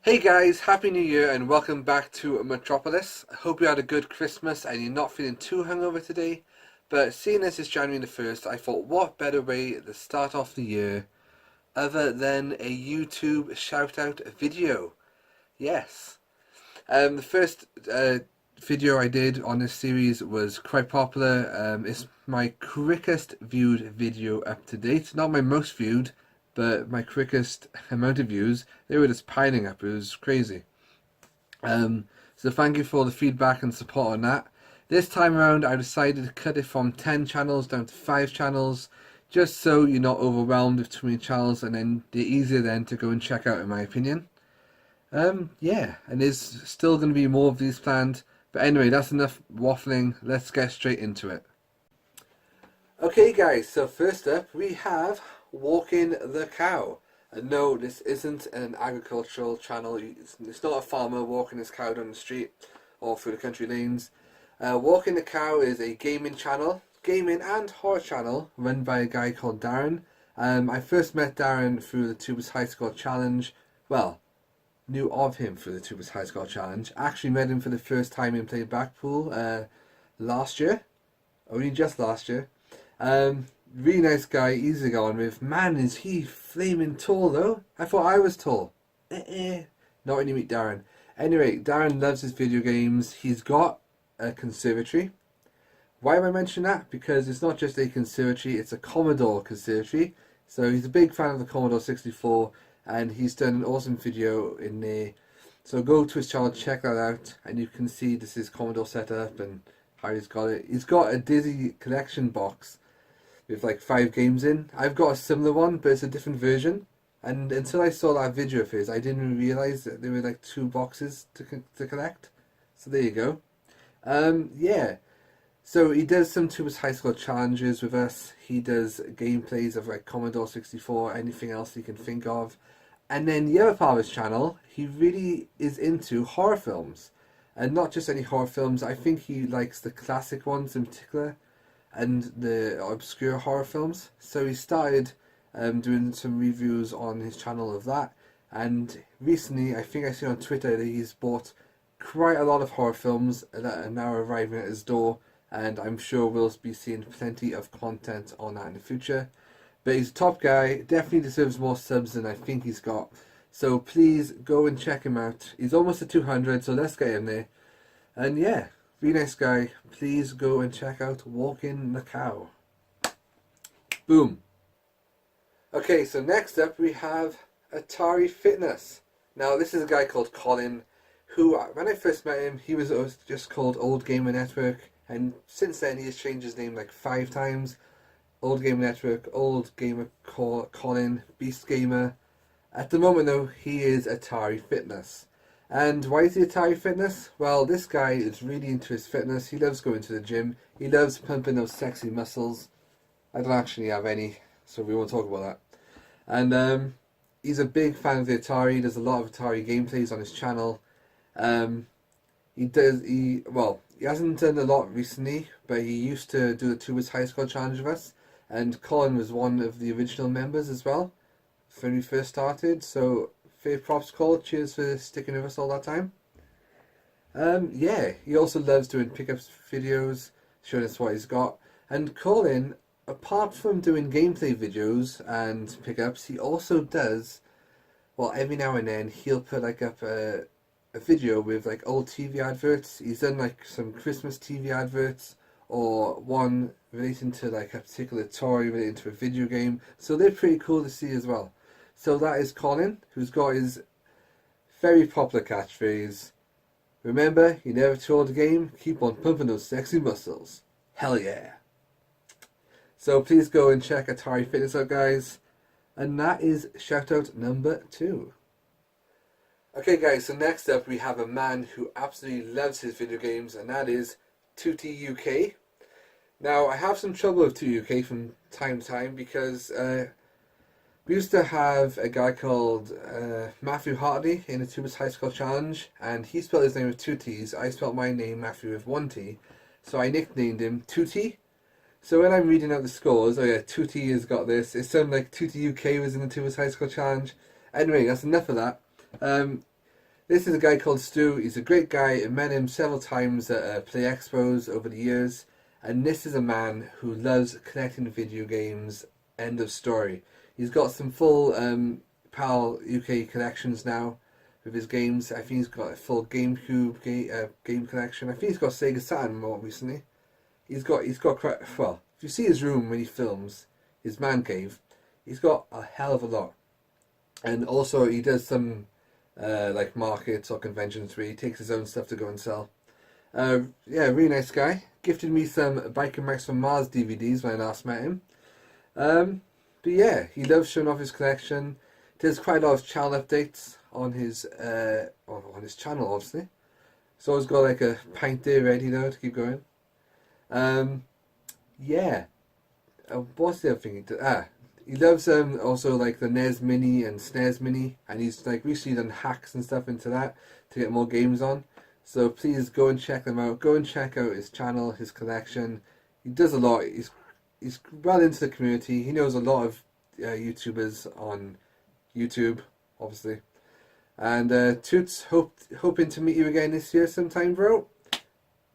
Hey guys, Happy New Year and welcome back to Matropolis. I hope you had a good Christmas and you're not feeling too hungover today. But seeing as it's January the 1st, I thought what better way to start off the year other than a YouTube shout out video. Yes. The first video I did on this series was quite popular. It's my quickest viewed video up to date. Not my most viewed, but my quickest amount of views. They were just piling up. It was crazy. So thank you for all the feedback and support on that. This time around, I decided to cut it from 10 channels down to 5 channels, just so you're not overwhelmed with too many channels, and then they're easier then to go and check out, in my opinion. Yeah, and there's still going to be more of these planned. But anyway, that's enough waffling. Let's get straight into it. Okay, guys, so first up we have Walking the Cow. And no, this isn't an agricultural channel. It's not a farmer walking his cow down the street or through the country lanes. Walking the Cow is a gaming channel, gaming and horror channel, run by a guy called Darren. I first met Darren through the Tubers High Score Challenge. Well, knew of him through the Tubers High Score Challenge. Actually met him for the first time in Play Blackpool last year. Only just last year. Really nice guy, easy to go on with. Man, is he flaming tall though. I thought I was tall. Not when you meet Darren. Anyway, Darren loves his video games. He's got a conservatory. Why am I mentioning that? Because it's not just a conservatory, it's a Commodore conservatory. So he's a big fan of the Commodore 64 and he's done an awesome video in there. So go to his channel, check that out, and you can see this is Commodore setup and how he's got it. He's got a Dizzy collection box with like 5 games in. I've got a similar one, but it's a different version. And until I saw that video of his, I didn't realise that there were like 2 boxes to collect. So there you go. Yeah. So he does some Tubers High School challenges with us. He does gameplays of like Commodore 64, anything else he can think of. And then the other part of his channel, he really is into horror films. And not just any horror films, I think he likes the classic ones in particular and the obscure horror films. So he started doing some reviews on his channel of that. And recently, I think I see on Twitter that he's bought quite a lot of horror films that are now arriving at his door. And I'm sure we'll be seeing plenty of content on that in the future. But he's a top guy, definitely deserves more subs than I think he's got. So please go and check him out. He's almost at 200, so let's get him there. And yeah, really nice guy. Please go and check out Walking the Cow. Boom. Okay, so next up we have Atari Fitness. Now this is a guy called Colin, who when I first met him, he was just called Old Gamer Network. And since then he has changed his name like 5 times. Old Gamer Network, Old Gamer Colin, Beast Gamer. At the moment though, he is Atari Fitness. And why is he Atari Fitness? Well, this guy is really into his fitness. He loves going to the gym. He loves pumping those sexy muscles. I don't actually have any, so we won't talk about that. And he's a big fan of the Atari. He does a lot of Atari gameplays on his channel. He hasn't done a lot recently, but he used to do the Tubers High School Challenge with us. And Colin was one of the original members as well when we first started. So fair props, Colin. Cheers for sticking with us all that time. Yeah, he also loves doing pickups videos, showing us what he's got. And Colin, apart from doing gameplay videos and pickups, he also does, well, every now and then he'll put like up a video with like old TV adverts. He's done like some Christmas TV adverts, or one relating to like a particular toy relating to a video game. So they're pretty cool to see as well. So that is Colin, who's got his very popular catchphrase, remember, you're never too old to game, keep on pumping those sexy muscles. Hell yeah. So please go and check Atari Fitness out, guys. And that is shoutout number 2. Okay guys, so next up we have a man who absolutely loves his video games, and that is Tootie UK. Now I have some trouble with Tootie UK from time to time because we used to have a guy called Matthew Hartley in the Tubers High School Challenge, and he spelled his name with 2 T's. I spelled my name, Matthew, with 1 T, so I nicknamed him Tootie. So when I'm reading out the scores, oh yeah, Tootie has got this. It sounded like Tootie UK was in the Tubers High School Challenge. Anyway, that's enough of that. This is a guy called Stu. He's a great guy. I met him several times at Play Expos over the years. And this is a man who loves collecting video games. End of story. He's got some full PAL UK collections now with his games. I think he's got a full GameCube game collection. I think he's got Sega Saturn more recently. He's got quite, well, if you see his room when he films, his man cave, he's got a hell of a lot. And also he does some like markets or conventions where he takes his own stuff to go and sell. Yeah, really nice guy. Gifted me some Biker Max from Mars DVDs when I last met him. But yeah, he loves showing off his collection. There's quite a lot of channel updates on his channel, obviously. So he's got like a pint there ready though to keep going. Yeah. What's the other thing he did? He loves also like the NES Mini and SNES Mini, and he's like recently done hacks and stuff into that to get more games on. So please go and check them out. Go and check out his channel, his collection. He does a lot. He's well into the community. He knows a lot of YouTubers on YouTube, obviously. And Toots, hoping to meet you again this year sometime, bro.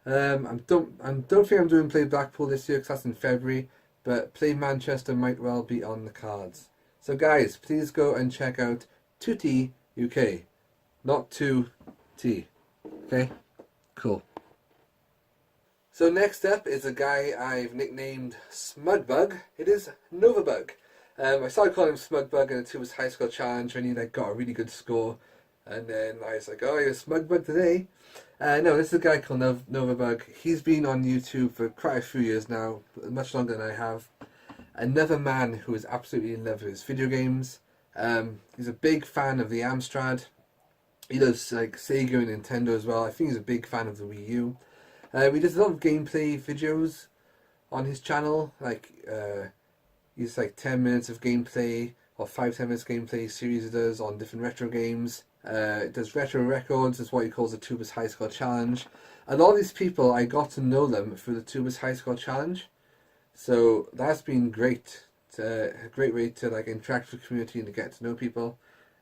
I don't think I'm doing Play Blackpool this year because that's in February. But Play Manchester might well be on the cards. So guys, please go and check out 2T UK, not 2T. Okay, cool. So next up is a guy I've nicknamed Smudbug. It is Novabug. I started calling him Smudbug in the Tubers High School Challenge when he like got a really good score, and then I was like, oh, you're Smudbug today. No, this is a guy called Novabug. He's been on YouTube for quite a few years now, much longer than I have. Another man who is absolutely in love with his video games. He's a big fan of the Amstrad. He loves like Sega and Nintendo as well. I think he's a big fan of the Wii U. He does a lot of gameplay videos on his channel. Like he's like 10 minutes of gameplay or 5-10 minutes gameplay series he does on different retro games. It does retro records, is what he calls the Tubers High Score Challenge. And all these people, I got to know them through the Tubers High Score Challenge. So that's been great. A great way to like interact with the community and to get to know people.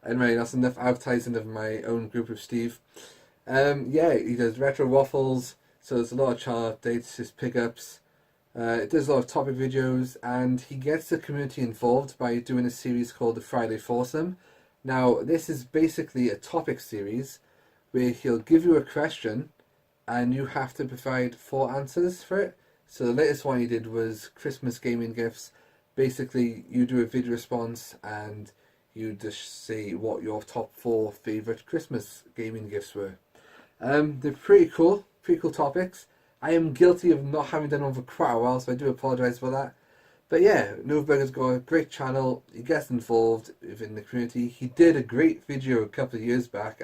Anyway, that's enough advertising of my own group of Steve. Yeah, he does retro waffles, so there's a lot of channel updates, his pickups. It does a lot of topic videos, and he gets the community involved by doing a series called the Friday Foursome. Now, this is basically a topic series where he'll give you a question and you have to provide 4 answers for it. So the latest one he did was Christmas gaming gifts. Basically, you do a video response and you just say what your top 4 favourite Christmas gaming gifts were. They're pretty cool topics. I am guilty of not having done one for quite a while, so I do apologise for that. But yeah, Novaburger's got a great channel. He gets involved within the community. He did a great video a couple of years back.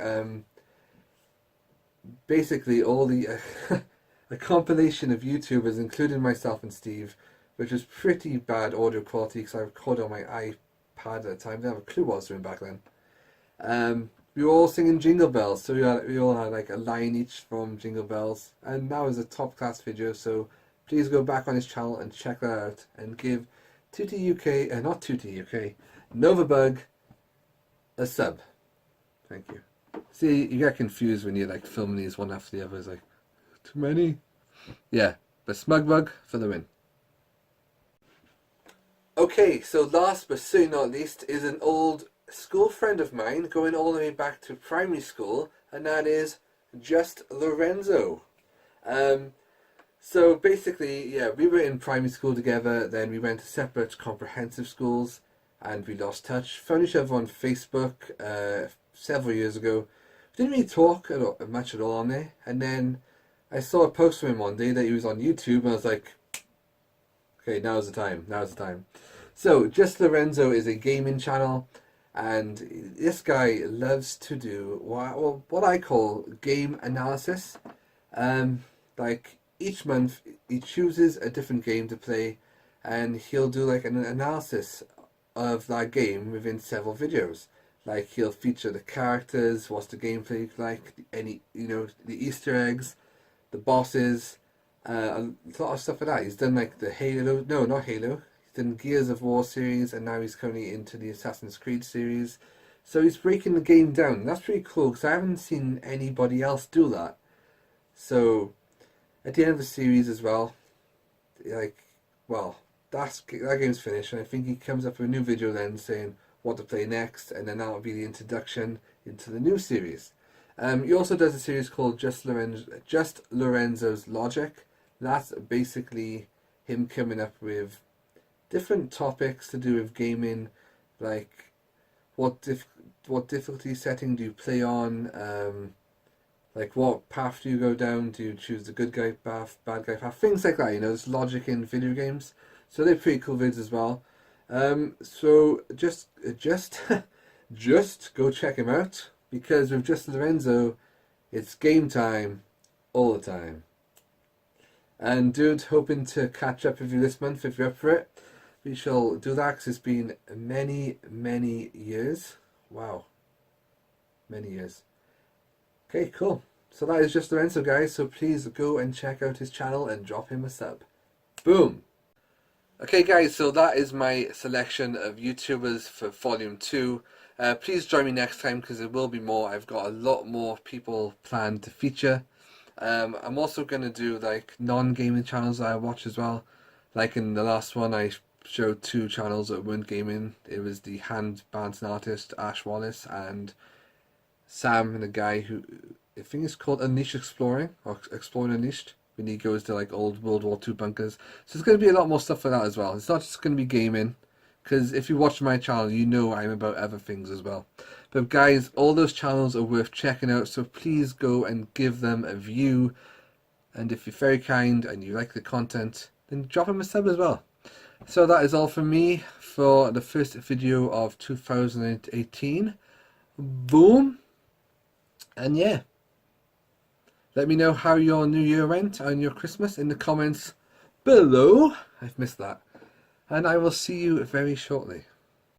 Basically, all the a compilation of YouTubers, including myself and Steve, which was pretty bad audio quality because I recorded on my iPad at the time. I didn't have a clue what I was doing back then. We were all singing Jingle Bells, so we all had like a line each from Jingle Bells, and that was a top class video. So please go back on his channel and check that out and give Tutti UK, not Tutti UK, Novabug a sub. Thank you. See, you get confused when you're like filming these one after the other. It's like, too many. Yeah, but Smugbug for the win. Okay, so last but certainly not least is an old school friend of mine going all the way back to primary school, and that is Just Lorenzo. So basically, yeah, we were in primary school together, then we went to separate comprehensive schools, and we lost touch. Found each other on Facebook several years ago. Didn't really talk much at all on there, and then I saw a post from him one day that he was on YouTube, and I was like, okay, now's the time. So, Just Lorenzo is a gaming channel, and this guy loves to do what I call game analysis. Like, each month he chooses a different game to play, and he'll do like an analysis of that game within several videos. Like, he'll feature the characters, what's the gameplay like, any, the Easter eggs, the bosses, a lot of stuff like that. He's done like the Halo, not Halo, he's done Gears of War series, and now he's currently into the Assassin's Creed series. So he's breaking the game down. That's pretty cool because I haven't seen anybody else do that. So at the end of the series as well, like, well, that game's finished, and I think he comes up with a new video then saying what to play next, and then that will be the introduction into the new series. He also does a series called Just Lorenzo's Logic. That's basically him coming up with different topics to do with gaming, like what difficulty setting do you play on, like what path do you go down? Do you choose the good guy path, bad guy path, things like that. There's logic in video games, so they're pretty cool vids as well. So just just go check him out, because with Just Lorenzo, it's game time all the time. And dude, hoping to catch up with you this month if you're up for it. We shall do that because it's been many years. Wow, many years. Okay, cool. So that is Just Lorenzo, guys. So please go and check out his channel and drop him a sub. Boom. Okay, guys. So that is my selection of YouTubers for Volume 2. Please join me next time because there will be more. I've got a lot more people planned to feature. I'm also going to do like non-gaming channels that I watch as well. Like in the last one, I showed 2 channels that weren't gaming. It was the hand balancing artist Ash Wallace and Sam, and a guy who I think is called Unleashed Exploring, or Exploring Unleashed, when he goes to like old World War II bunkers. So there's going to be a lot more stuff like that as well. It's not just going to be gaming, because if you watch my channel, you know I'm about other things as well. But guys, all those channels are worth checking out, so please go and give them a view. And if you're very kind and you like the content, then drop them a sub as well. So that is all from me for the first video of 2018. Boom. And yeah, let me know how your New Year went and your Christmas in the comments below. I've missed that. And I will see you very shortly.